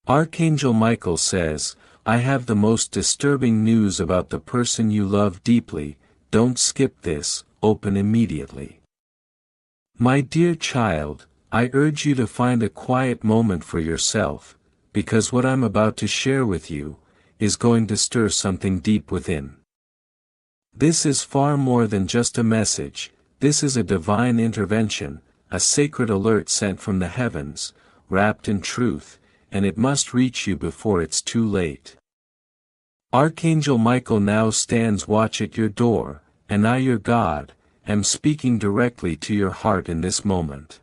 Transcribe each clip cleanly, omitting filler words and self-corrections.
Archangel Michael says, I have the most disturbing news about the person you love deeply. Don't skip this, open immediately. My dear child, I urge you to find a quiet moment for yourself, because what I'm about to share with you is going to stir something deep within. This is far more than just a message. This is a divine intervention, a sacred alert sent from the heavens, wrapped in truth, and it must reach you before it's too late. Archangel Michael now stands watch at your door, and I, your God, am speaking directly to your heart in this moment.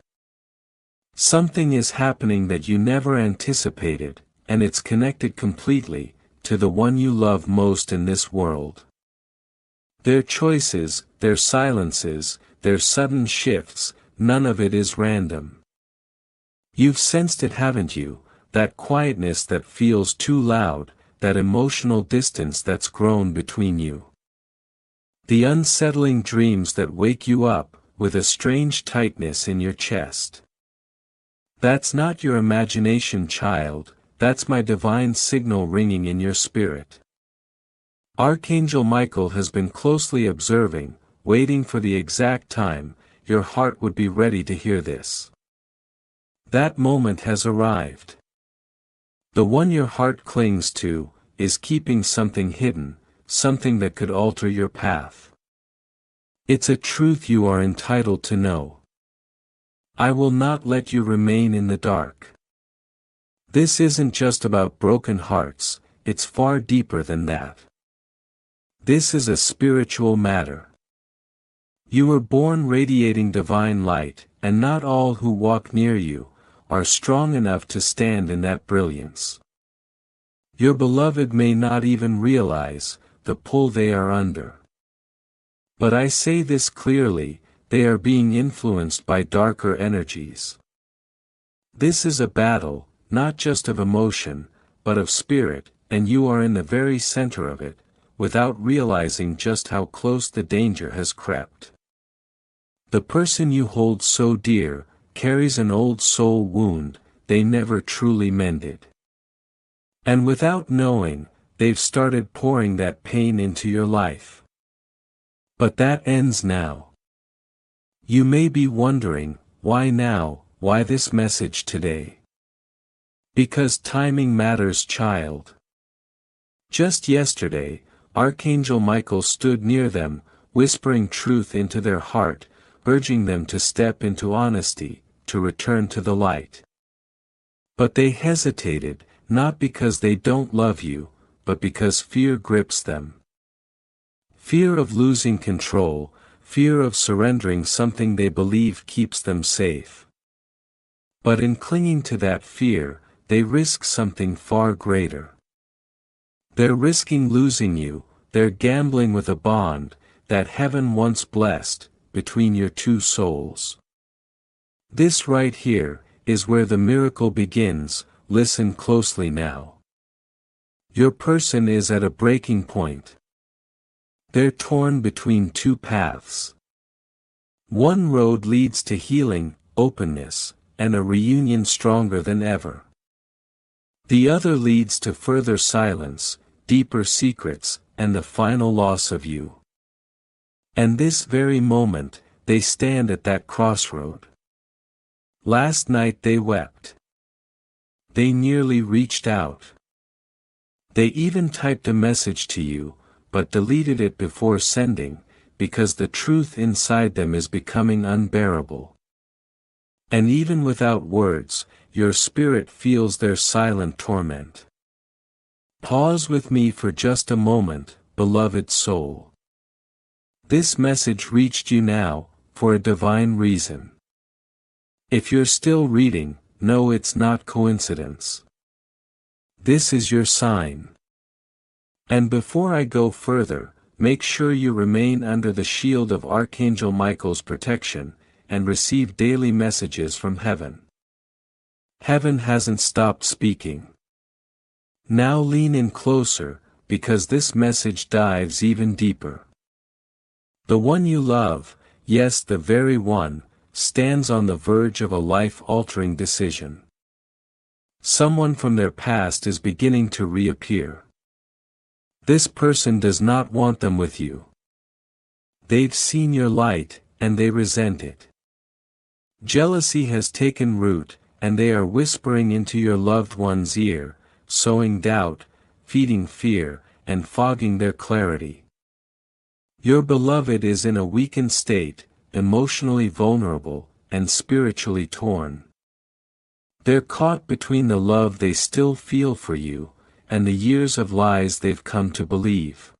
Something is happening that you never anticipated, and it's connected completely to the one you love most in this world. Their choices, their silences, their sudden shifts, none of it is random. You've sensed it, haven't you? That quietness that feels too loud, that emotional distance that's grown between you. The unsettling dreams that wake you up with a strange tightness in your chest. That's not your imagination, child, that's my divine signal ringing in your spirit. Archangel Michael has been closely observing, waiting for the exact time your heart would be ready to hear this. That moment has arrived. The one your heart clings to is keeping something hidden, something that could alter your path. It's a truth you are entitled to know. I will not let you remain in the dark. This isn't just about broken hearts, it's far deeper than that. This is a spiritual matter. You were born radiating divine light, and not all who walk near you are strong enough to stand in that brilliance. Your beloved may not even realize the pull they are under. But I say this clearly, they are being influenced by darker energies. This is a battle, not just of emotion, but of spirit, and you are in the very center of it, without realizing just how close the danger has crept. The person you hold so dear carries an old soul wound they never truly mended. And without knowing, they've started pouring that pain into your life. But that ends now. You may be wondering, why now, why this message today? Because timing matters, child. Just yesterday, Archangel Michael stood near them, whispering truth into their heart, urging them to step into honesty, to return to the light. But they hesitated, not because they don't love you, but because fear grips them. Fear of losing control, fear of surrendering something they believe keeps them safe. But in clinging to that fear, they risk something far greater. They're risking losing you, they're gambling with a bond that heaven once blessed between your two souls. This right here is where the miracle begins. Listen closely now. Your person is at a breaking point. They're torn between two paths. One road leads to healing, openness, and a reunion stronger than ever. The other leads to further silence, deeper secrets, and the final loss of you. And this very moment, they stand at that crossroad. Last night they wept. They nearly reached out. They even typed a message to you, but deleted it before sending, because the truth inside them is becoming unbearable. And even without words, your spirit feels their silent torment. Pause with me for just a moment, beloved soul. This message reached you now, for a divine reason. If you're still reading, know it's not coincidence. This is your sign. And before I go further, make sure you remain under the shield of Archangel Michael's protection, and receive daily messages from heaven. Heaven hasn't stopped speaking. Now lean in closer, because this message dives even deeper. The one you love, yes, the very one, stands on the verge of a life-altering decision. Someone from their past is beginning to reappear. This person does not want them with you. They've seen your light, and they resent it. Jealousy has taken root, and they are whispering into your loved one's ear, sowing doubt, feeding fear, and fogging their clarity. Your beloved is in a weakened state, emotionally vulnerable, and spiritually torn. They're caught between the love they still feel for you, and the years of lies they've come to believe.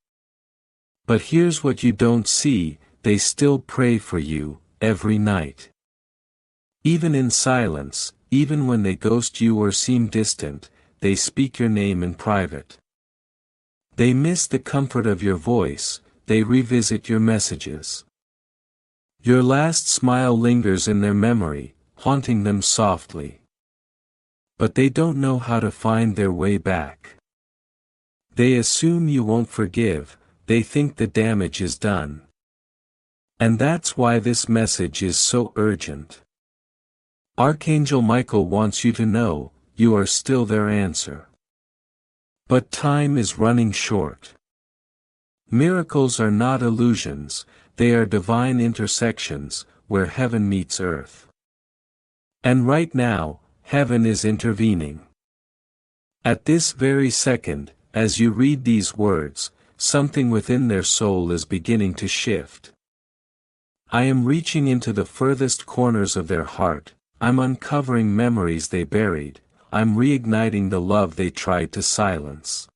But here's what you don't see: they still pray for you, every night. Even in silence, even when they ghost you or seem distant, they speak your name in private. They miss the comfort of your voice, they revisit your messages. Your last smile lingers in their memory, haunting them softly. But they don't know how to find their way back. They assume you won't forgive, they think the damage is done. And that's why this message is so urgent. Archangel Michael wants you to know, you are still their answer. But time is running short. Miracles are not illusions, they are divine intersections, where heaven meets earth. And right now, heaven is intervening. At this very second, as you read these words, something within their soul is beginning to shift. I am reaching into the furthest corners of their heart, I'm uncovering memories they buried, I'm reigniting the love they tried to silence.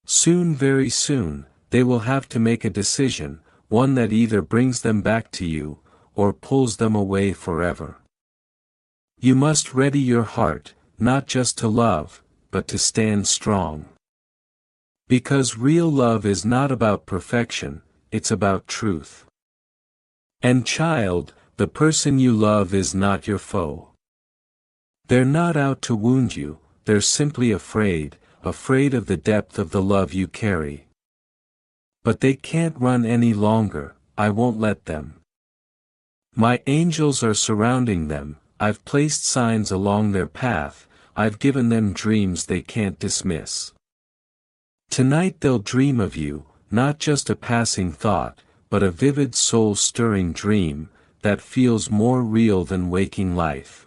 Soon, very soon, they will have to make a decision, one that either brings them back to you, or pulls them away forever. You must ready your heart, not just to love, but to stand strong. Because real love is not about perfection, it's about truth. And child, the person you love is not your foe. They're not out to wound you, they're simply afraid of the depth of the love you carry. But they can't run any longer, I won't let them. My angels are surrounding them, I've placed signs along their path, I've given them dreams they can't dismiss. Tonight they'll dream of you, not just a passing thought, but a vivid soul-stirring dream, that feels more real than waking life.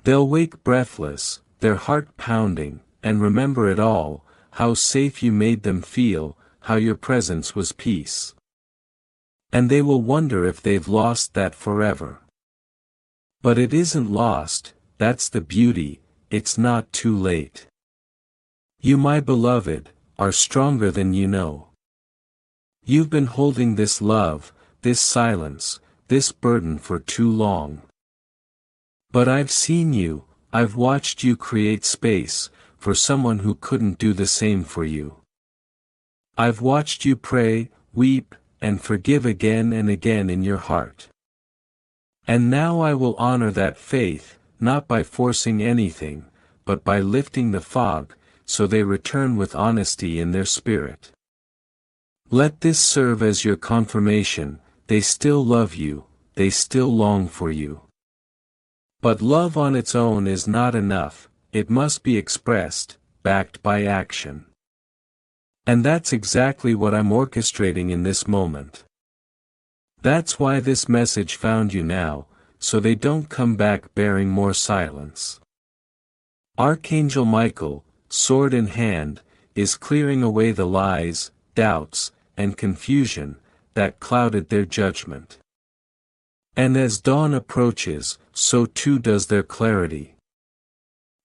They'll wake breathless, their heart pounding, and remember it all, how safe you made them feel, how your presence was peace. And they will wonder if they've lost that forever. But it isn't lost, that's the beauty, it's not too late. You, my beloved, are stronger than you know. You've been holding this love, this silence, this burden for too long. But I've seen you, I've watched you create space, for someone who couldn't do the same for you. I've watched you pray, weep, and forgive again and again in your heart. And now I will honor that faith, not by forcing anything, but by lifting the fog, so they return with honesty in their spirit. Let this serve as your confirmation, they still love you, they still long for you. But love on its own is not enough, it must be expressed, backed by action. And that's exactly what I'm orchestrating in this moment. That's why this message found you now, so they don't come back bearing more silence. Archangel Michael, sword in hand, is clearing away the lies, doubts, and confusion that clouded their judgment. And as dawn approaches, so too does their clarity.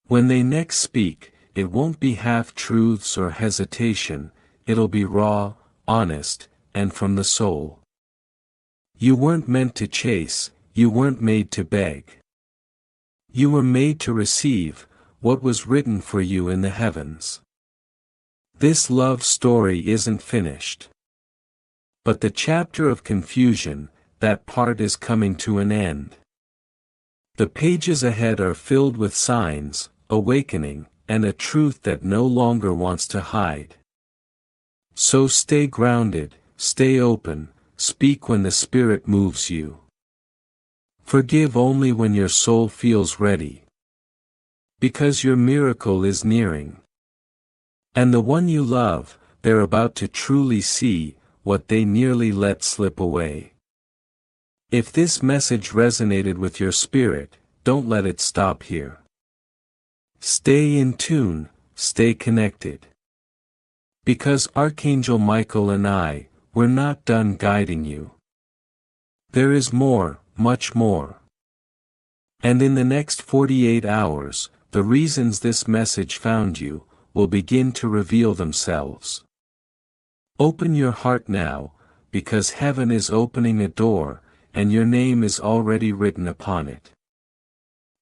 When they next speak, it won't be half-truths or hesitation, it'll be raw, honest, and from the soul. You weren't meant to chase, you weren't made to beg. You were made to receive what was written for you in the heavens. This love story isn't finished. But the chapter of confusion, that part is coming to an end. The pages ahead are filled with signs, awakening, and a truth that no longer wants to hide. So stay grounded, stay open, speak when the Spirit moves you. Forgive only when your soul feels ready. Because your miracle is nearing. And the one you love, they're about to truly see what they nearly let slip away. If this message resonated with your spirit, don't let it stop here. Stay in tune, stay connected. Because Archangel Michael and we're not done guiding you. There is more, much more. And in the next 48 hours, the reasons this message found you will begin to reveal themselves. Open your heart now, because heaven is opening a door, and your name is already written upon it.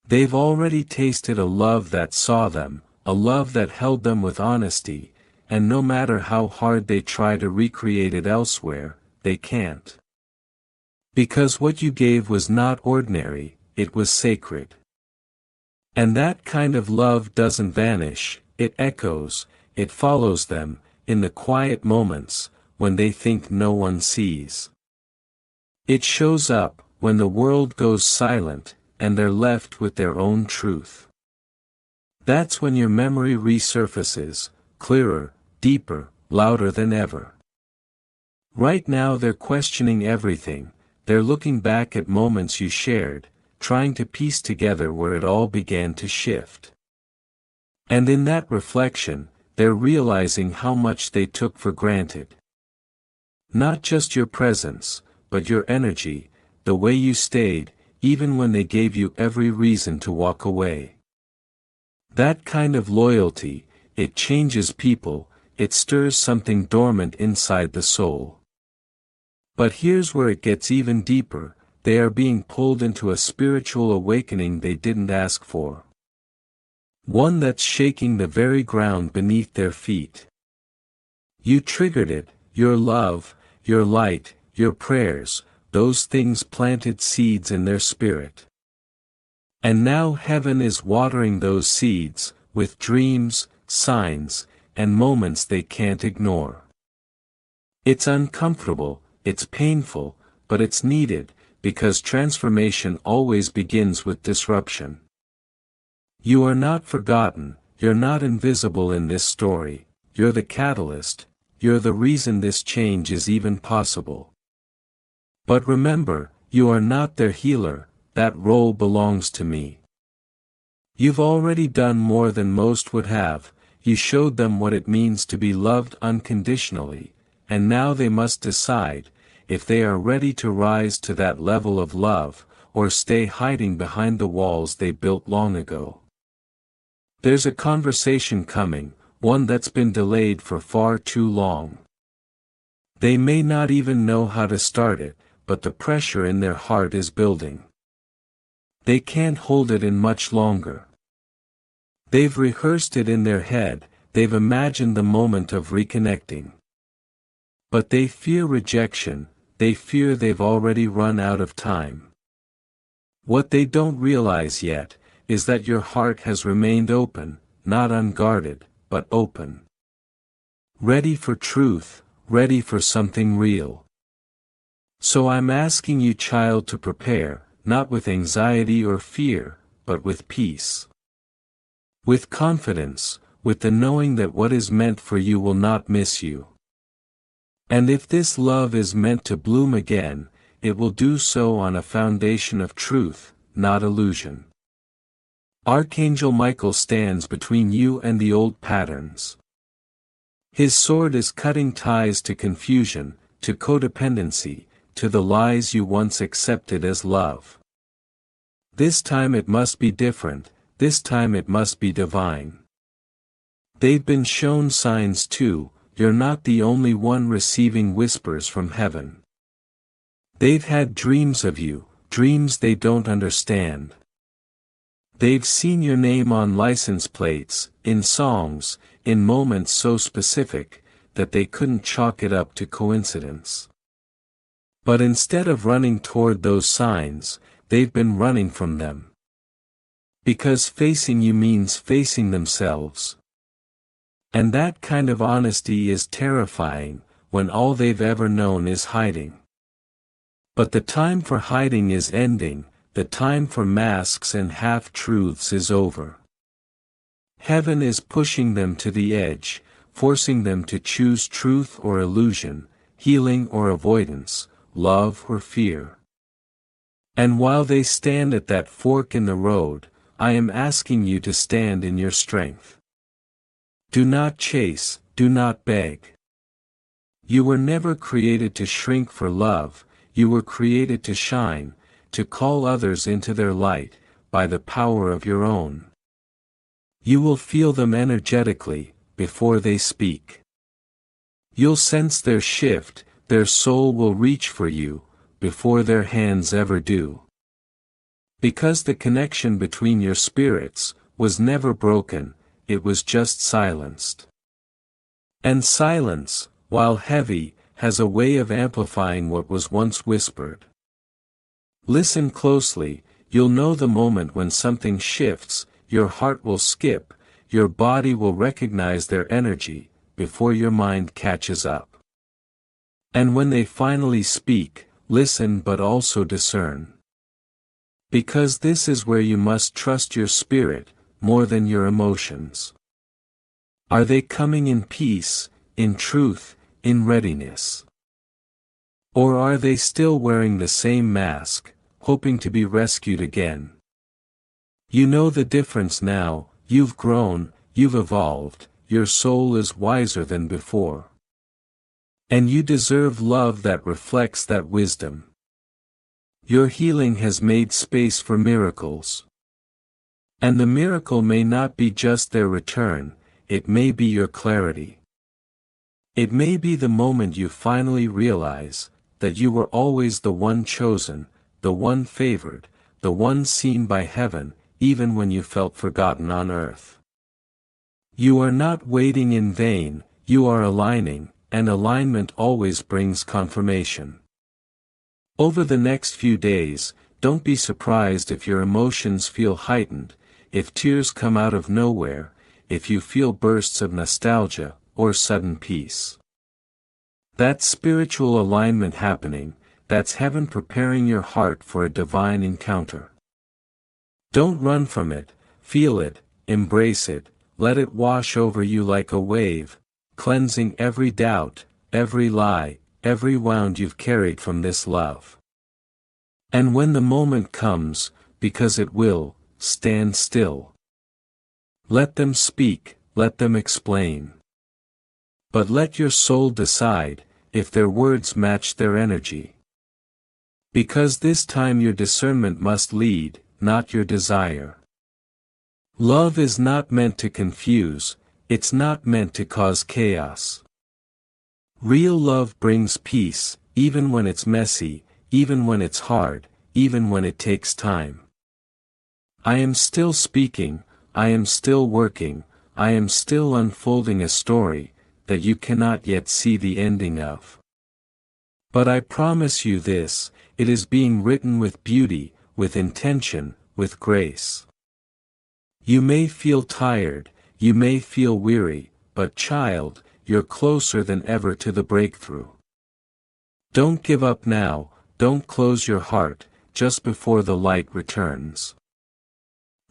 They've already tasted a love that saw them, a love that held them with honesty, and no matter how hard they try to recreate it elsewhere, they can't. Because what you gave was not ordinary, it was sacred. And that kind of love doesn't vanish, it echoes, it follows them, in the quiet moments, when they think no one sees. It shows up, when the world goes silent, and they're left with their own truth. That's when your memory resurfaces, clearer, deeper, louder than ever. Right now they're questioning everything, they're looking back at moments you shared, trying to piece together where it all began to shift. And in that reflection, they're realizing how much they took for granted. Not just your presence, but your energy, the way you stayed, even when they gave you every reason to walk away. That kind of loyalty, it changes people, it stirs something dormant inside the soul. But here's where it gets even deeper, they are being pulled into a spiritual awakening they didn't ask for. One that's shaking the very ground beneath their feet. You triggered it, your love, your light, your prayers, those things planted seeds in their spirit. And now heaven is watering those seeds, with dreams, signs, and moments they can't ignore. It's uncomfortable, it's painful, but it's needed, because transformation always begins with disruption. You are not forgotten, you're not invisible in this story, you're the catalyst, you're the reason this change is even possible. But remember, you are not their healer, that role belongs to me. You've already done more than most would have, you showed them what it means to be loved unconditionally, and now they must decide, if they are ready to rise to that level of love, or stay hiding behind the walls they built long ago. There's a conversation coming, one that's been delayed for far too long. They may not even know how to start it, but the pressure in their heart is building. They can't hold it in much longer. They've rehearsed it in their head, they've imagined the moment of reconnecting. But they fear rejection, they fear they've already run out of time. What they don't realize yet, is that your heart has remained open, not unguarded, but open. Ready for truth, ready for something real. So I'm asking you, child, to prepare, not with anxiety or fear, but with peace. With confidence, with the knowing that what is meant for you will not miss you. And if this love is meant to bloom again, it will do so on a foundation of truth, not illusion. Archangel Michael stands between you and the old patterns. His sword is cutting ties to confusion, to codependency, to the lies you once accepted as love. This time it must be different, this time it must be divine. They've been shown signs too, you're not the only one receiving whispers from heaven. They've had dreams of you, dreams they don't understand. They've seen your name on license plates, in songs, in moments so specific, that they couldn't chalk it up to coincidence. But instead of running toward those signs, they've been running from them. Because facing you means facing themselves. And that kind of honesty is terrifying, when all they've ever known is hiding. But the time for hiding is ending, the time for masks and half-truths is over. Heaven is pushing them to the edge, forcing them to choose truth or illusion, healing or avoidance, love or fear. And while they stand at that fork in the road, I am asking you to stand in your strength. Do not chase, do not beg. You were never created to shrink for love, you were created to shine, to call others into their light, by the power of your own. You will feel them energetically, before they speak. You'll sense their shift, their soul will reach for you, before their hands ever do. Because the connection between your spirits was never broken, it was just silenced. And silence, while heavy, has a way of amplifying what was once whispered. Listen closely, you'll know the moment when something shifts, your heart will skip, your body will recognize their energy, before your mind catches up. And when they finally speak, listen but also discern. Because this is where you must trust your spirit, more than your emotions. Are they coming in peace, in truth, in readiness? Or are they still wearing the same mask, hoping to be rescued again? You know the difference now, you've grown, you've evolved, your soul is wiser than before. And you deserve love that reflects that wisdom. Your healing has made space for miracles. And the miracle may not be just their return, it may be your clarity. It may be the moment you finally realize that you were always the one chosen, the one favored, the one seen by heaven, even when you felt forgotten on earth. You are not waiting in vain, you are aligning, and alignment always brings confirmation. Over the next few days, don't be surprised if your emotions feel heightened, if tears come out of nowhere, if you feel bursts of nostalgia, or sudden peace. That's spiritual alignment happening, that's heaven preparing your heart for a divine encounter. Don't run from it, feel it, embrace it, let it wash over you like a wave, cleansing every doubt, every lie, every wound you've carried from this love. And when the moment comes, because it will, stand still. Let them speak, let them explain. But let your soul decide, if their words match their energy. Because this time your discernment must lead, not your desire. Love is not meant to confuse, it's not meant to cause chaos. Real love brings peace, even when it's messy, even when it's hard, even when it takes time. I am still speaking, I am still working, I am still unfolding a story that you cannot yet see the ending of. But I promise you this, it is being written with beauty, with intention, with grace. You may feel tired, you may feel weary, but child, you're closer than ever to the breakthrough. Don't give up now, don't close your heart, just before the light returns.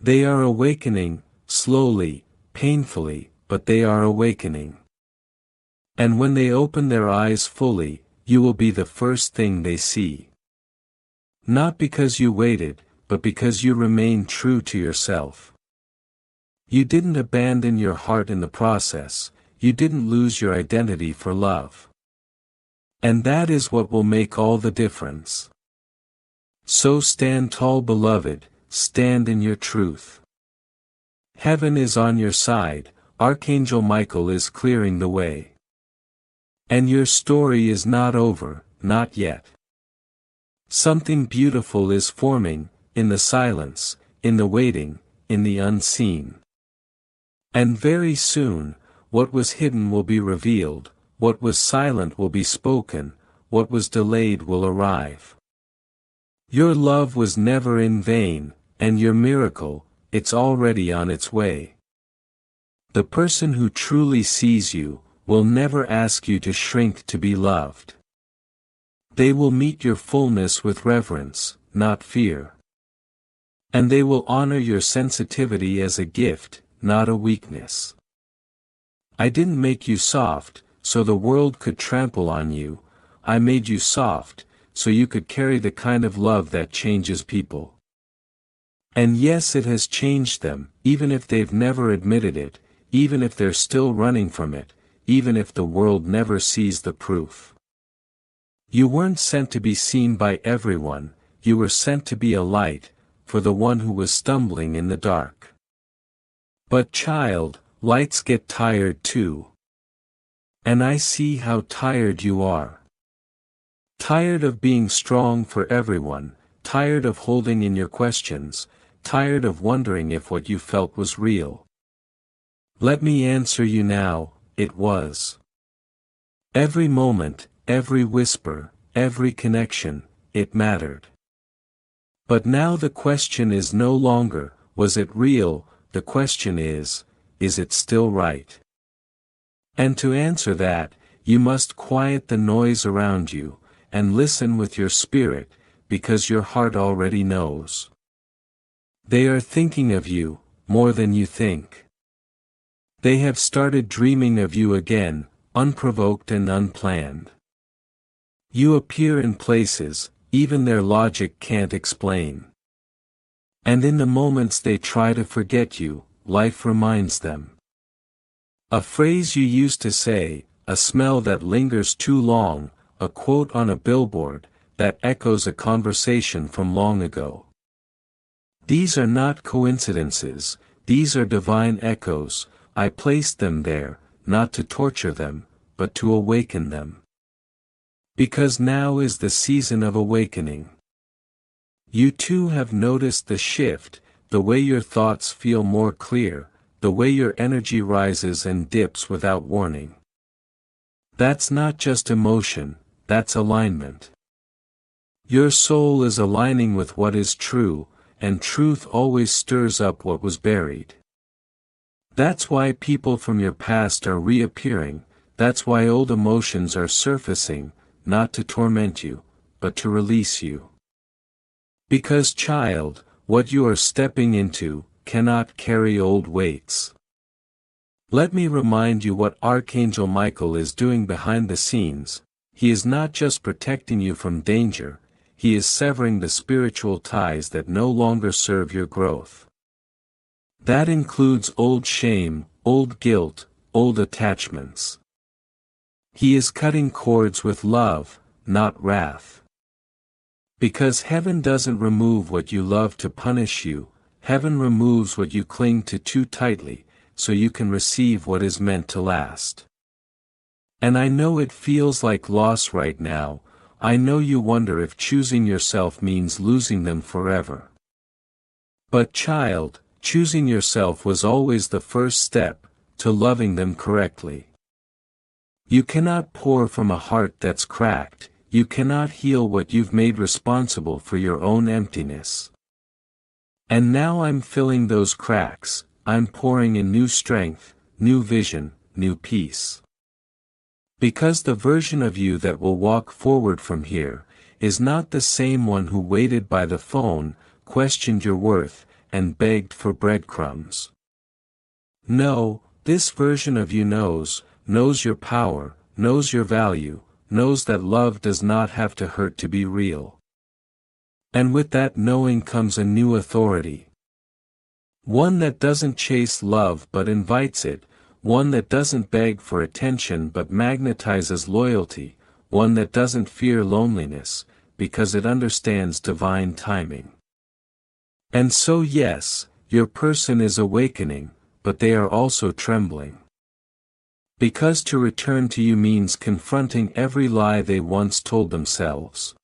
They are awakening, slowly, painfully, but they are awakening. And when they open their eyes fully, you will be the first thing they see. Not because you waited, but because you remained true to yourself. You didn't abandon your heart in the process, you didn't lose your identity for love. And that is what will make all the difference. So stand tall, beloved, stand in your truth. Heaven is on your side, Archangel Michael is clearing the way. And your story is not over, not yet. Something beautiful is forming, in the silence, in the waiting, in the unseen. And very soon, what was hidden will be revealed, what was silent will be spoken, what was delayed will arrive. Your love was never in vain, and your miracle, it's already on its way. The person who truly sees you, will never ask you to shrink to be loved. They will meet your fullness with reverence, not fear. And they will honor your sensitivity as a gift, not a weakness. I didn't make you soft, so the world could trample on you. I made you soft, so you could carry the kind of love that changes people. And yes, it has changed them, even if they've never admitted it, even if they're still running from it, even if the world never sees the proof. You weren't sent to be seen by everyone, you were sent to be a light, for the one who was stumbling in the dark. But child, lights get tired too. And I see how tired you are. Tired of being strong for everyone, tired of holding in your questions, tired of wondering if what you felt was real. Let me answer you now, it was. Every moment, every whisper, every connection, it mattered. But now the question is no longer, was it real? The question is it still right? And to answer that, you must quiet the noise around you, and listen with your spirit, because your heart already knows. They are thinking of you, more than you think. They have started dreaming of you again, unprovoked and unplanned. You appear in places, even their logic can't explain. And in the moments they try to forget you, life reminds them. A phrase you used to say, a smell that lingers too long, a quote on a billboard, that echoes a conversation from long ago. These are not coincidences, these are divine echoes. I placed them there, not to torture them, but to awaken them. Because now is the season of awakening. You too have noticed the shift, the way your thoughts feel more clear, the way your energy rises and dips without warning. That's not just emotion, that's alignment. Your soul is aligning with what is true, and truth always stirs up what was buried. That's why people from your past are reappearing, that's why old emotions are surfacing, not to torment you, but to release you. Because child, what you are stepping into, cannot carry old weights. Let me remind you what Archangel Michael is doing behind the scenes. He is not just protecting you from danger, he is severing the spiritual ties that no longer serve your growth. That includes old shame, old guilt, old attachments. He is cutting cords with love, not wrath. Because heaven doesn't remove what you love to punish you, heaven removes what you cling to too tightly, so you can receive what is meant to last. And I know it feels like loss right now, I know you wonder if choosing yourself means losing them forever. But child, choosing yourself was always the first step, to loving them correctly. You cannot pour from a heart that's cracked, you cannot heal what you've made responsible for your own emptiness. And now I'm filling those cracks, I'm pouring in new strength, new vision, new peace. Because the version of you that will walk forward from here, is not the same one who waited by the phone, questioned your worth, and begged for breadcrumbs. No, this version of you knows your power, knows your value, knows that love does not have to hurt to be real. And with that knowing comes a new authority. One that doesn't chase love but invites it, one that doesn't beg for attention but magnetizes loyalty, one that doesn't fear loneliness, because it understands divine timing. And so yes, your person is awakening, but they are also trembling. Because to return to you means confronting every lie they once told themselves.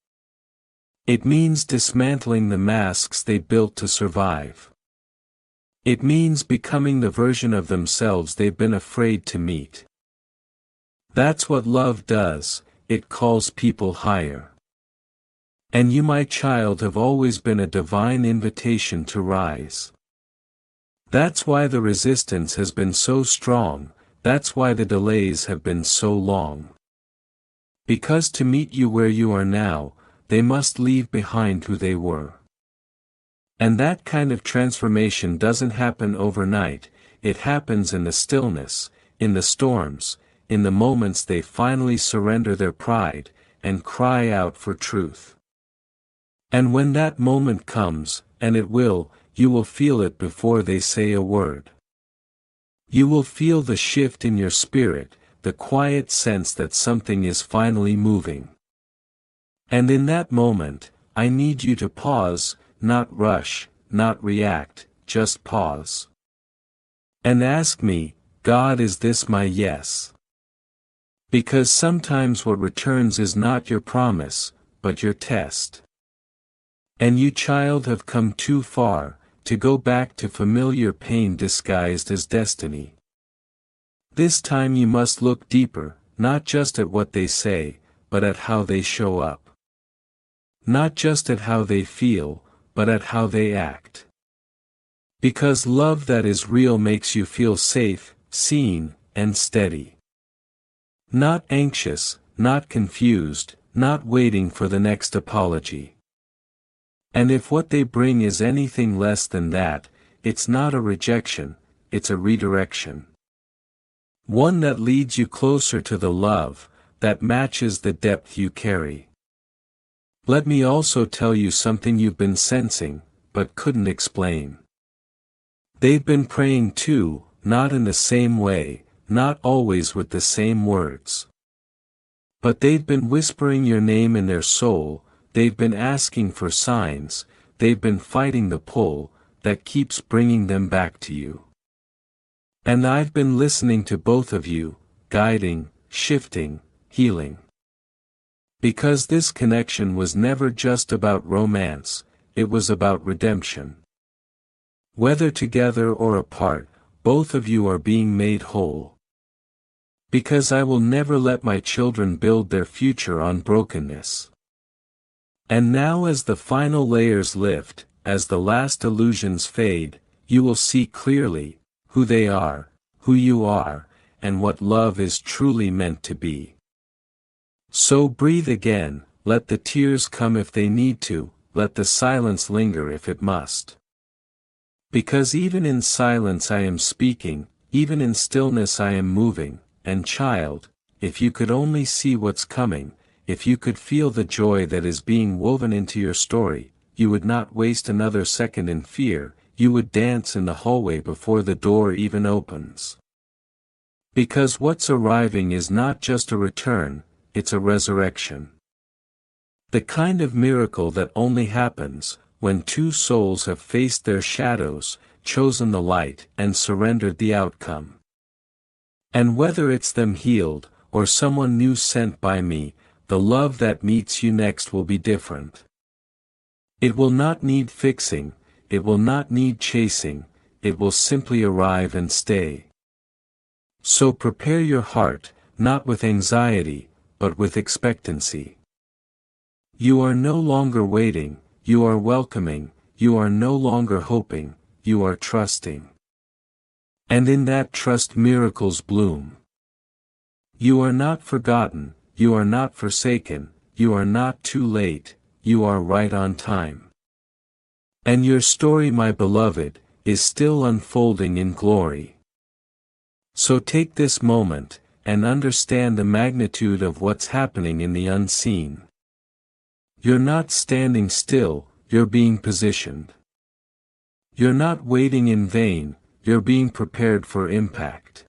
It means dismantling the masks they built to survive. It means becoming the version of themselves they've been afraid to meet. That's what love does, it calls people higher. And you, my child, have always been a divine invitation to rise. That's why the resistance has been so strong, that's why the delays have been so long. Because to meet you where you are now, they must leave behind who they were. And that kind of transformation doesn't happen overnight, it happens in the stillness, in the storms, in the moments they finally surrender their pride, and cry out for truth. And when that moment comes, and it will, you will feel it before they say a word. You will feel the shift in your spirit, the quiet sense that something is finally moving. And in that moment, I need you to pause, not rush, not react, just pause. And ask me, God, is this my yes? Because sometimes what returns is not your promise, but your test. And you, child, have come too far to go back to familiar pain disguised as destiny. This time you must look deeper, not just at what they say, but at how they show up. Not just at how they feel, but at how they act. Because love that is real makes you feel safe, seen, and steady. Not anxious, not confused, not waiting for the next apology. And if what they bring is anything less than that, it's not a rejection, it's a redirection. One that leads you closer to the love that matches the depth you carry. Let me also tell you something you've been sensing, but couldn't explain. They've been praying too, not in the same way, not always with the same words. But they've been whispering your name in their soul. They've been asking for signs, they've been fighting the pull that keeps bringing them back to you. And I've been listening to both of you, guiding, shifting, healing. Because this connection was never just about romance, it was about redemption. Whether together or apart, both of you are being made whole. Because I will never let my children build their future on brokenness. And now, as the final layers lift, as the last illusions fade, you will see clearly who they are, who you are, and what love is truly meant to be. So breathe again, let the tears come if they need to, let the silence linger if it must. Because even in silence I am speaking, even in stillness I am moving, and child, if you could only see what's coming, if you could feel the joy that is being woven into your story, you would not waste another second in fear, you would dance in the hallway before the door even opens. Because what's arriving is not just a return, it's a resurrection. The kind of miracle that only happens when two souls have faced their shadows, chosen the light, and surrendered the outcome. And whether it's them healed, or someone new sent by me, the love that meets you next will be different. It will not need fixing, it will not need chasing, it will simply arrive and stay. So prepare your heart, not with anxiety, but with expectancy. You are no longer waiting, you are welcoming, you are no longer hoping, you are trusting. And in that trust miracles bloom. You are not forgotten, you are not forsaken, you are not too late, you are right on time. And your story, my beloved, is still unfolding in glory. So take this moment, and understand the magnitude of what's happening in the unseen. You're not standing still, you're being positioned. You're not waiting in vain, you're being prepared for impact.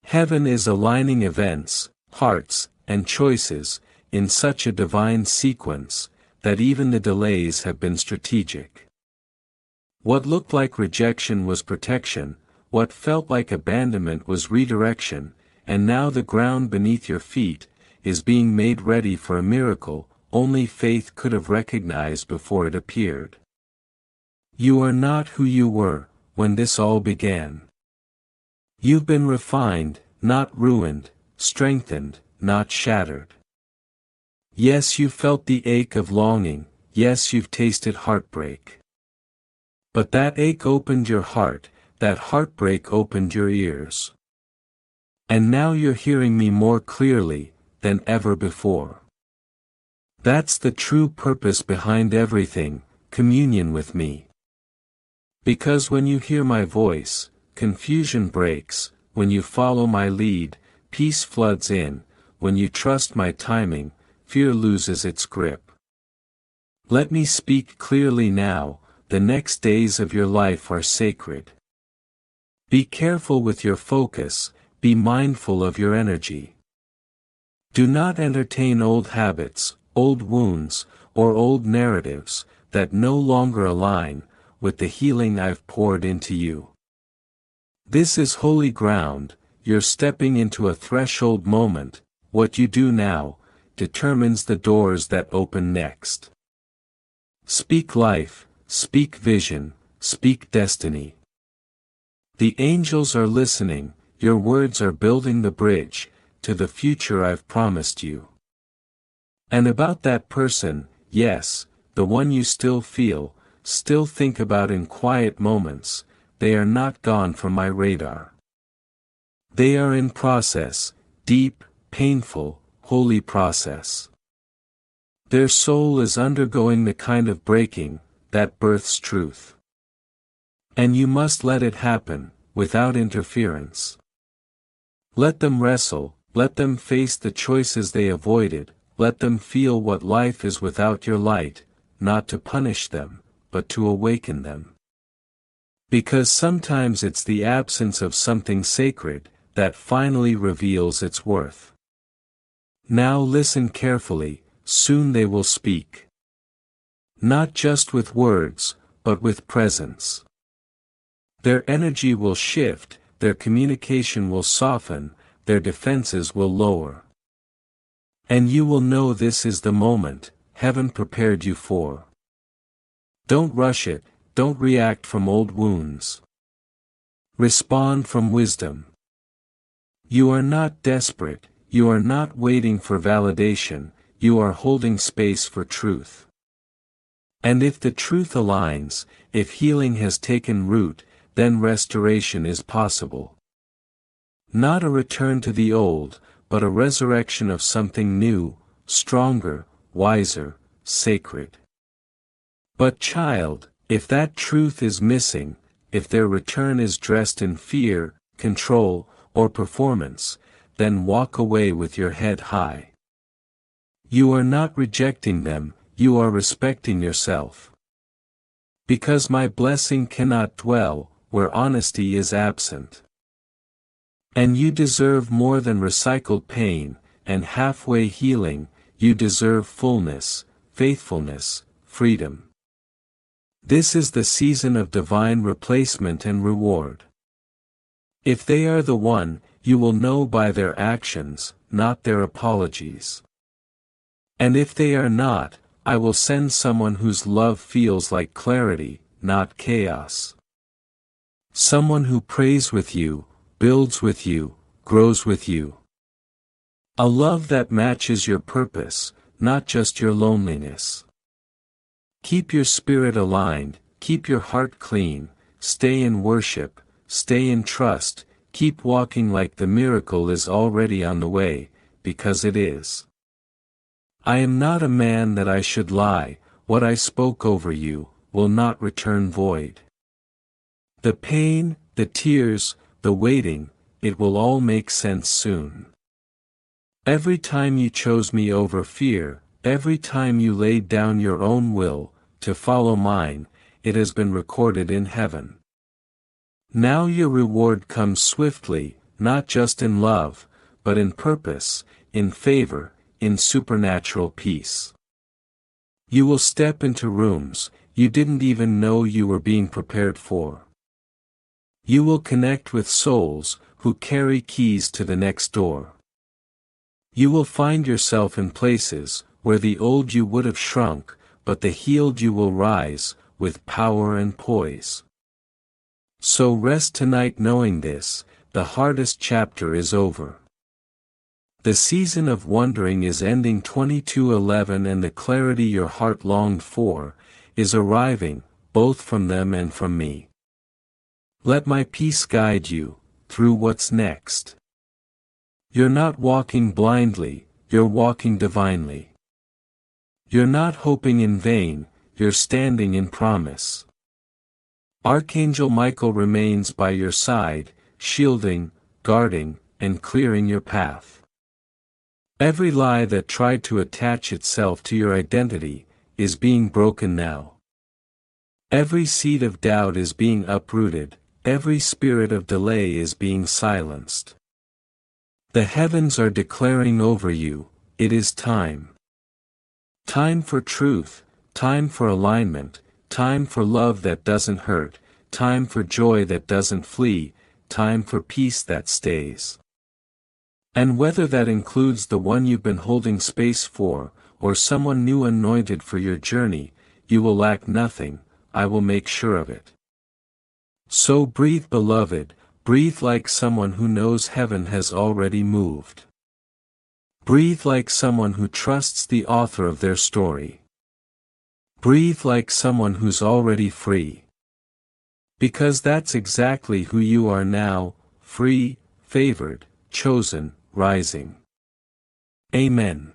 Heaven is aligning events, hearts, and choices, in such a divine sequence, that even the delays have been strategic. What looked like rejection was protection, what felt like abandonment was redirection, and now the ground beneath your feet is being made ready for a miracle only faith could have recognized before it appeared. You are not who you were when this all began. You've been refined, not ruined, strengthened, not shattered. Yes, you felt the ache of longing, yes, you've tasted heartbreak. But that ache opened your heart, that heartbreak opened your ears. And now you're hearing me more clearly than ever before. That's the true purpose behind everything, communion with me. Because when you hear my voice, confusion breaks, when you follow my lead, peace floods in, when you trust my timing, fear loses its grip. Let me speak clearly now, the next days of your life are sacred. Be careful with your focus, be mindful of your energy. Do not entertain old habits, old wounds, or old narratives, that no longer align with the healing I've poured into you. This is holy ground, you're stepping into a threshold moment, what you do now determines the doors that open next. Speak life, speak vision, speak destiny. The angels are listening, your words are building the bridge to the future I've promised you. And about that person, yes, the one you still feel, still think about in quiet moments, they are not gone from my radar. They are in process, deep, painful, holy process. Their soul is undergoing the kind of breaking that births truth. And you must let it happen, without interference. Let them wrestle, let them face the choices they avoided, let them feel what life is without your light, not to punish them, but to awaken them. Because sometimes it's the absence of something sacred that finally reveals its worth. Now listen carefully, soon they will speak. Not just with words, but with presence. Their energy will shift, their communication will soften, their defenses will lower. And you will know this is the moment heaven prepared you for. Don't rush it, don't react from old wounds. Respond from wisdom. You are not desperate, you are not waiting for validation, you are holding space for truth. And if the truth aligns, if healing has taken root, then restoration is possible. Not a return to the old, but a resurrection of something new, stronger, wiser, sacred. But child, if that truth is missing, if their return is dressed in fear, control, or performance, then walk away with your head high. You are not rejecting them, you are respecting yourself. Because my blessing cannot dwell where honesty is absent. And you deserve more than recycled pain, and halfway healing, you deserve fullness, faithfulness, freedom. This is the season of divine replacement and reward. If they are the one, you will know by their actions, not their apologies. And if they are not, I will send someone whose love feels like clarity, not chaos. Someone who prays with you, builds with you, grows with you. A love that matches your purpose, not just your loneliness. Keep your spirit aligned, keep your heart clean, stay in worship, stay in trust, keep walking like the miracle is already on the way, because it is. I am not a man that I should lie, what I spoke over you will not return void. The pain, the tears, the waiting, it will all make sense soon. Every time you chose me over fear, every time you laid down your own will, to follow mine, it has been recorded in heaven. Now your reward comes swiftly, not just in love, but in purpose, in favor, in supernatural peace. You will step into rooms you didn't even know you were being prepared for. You will connect with souls who carry keys to the next door. You will find yourself in places where the old you would have shrunk, but the healed you will rise, with power and poise. So rest tonight knowing this, the hardest chapter is over. The season of wondering is ending 22:11 and the clarity your heart longed for, is arriving, both from them and from me. Let my peace guide you, through what's next. You're not walking blindly, you're walking divinely. You're not hoping in vain, you're standing in promise. Archangel Michael remains by your side, shielding, guarding, and clearing your path. Every lie that tried to attach itself to your identity is being broken now. Every seed of doubt is being uprooted, every spirit of delay is being silenced. The heavens are declaring over you, it is time. Time for truth, time for alignment, time for love that doesn't hurt, time for joy that doesn't flee, time for peace that stays. And whether that includes the one you've been holding space for, or someone new anointed for your journey, you will lack nothing, I will make sure of it. So breathe, beloved, breathe like someone who knows heaven has already moved. Breathe like someone who trusts the author of their story. Breathe like someone who's already free. Because that's exactly who you are now, free, favored, chosen, rising. Amen.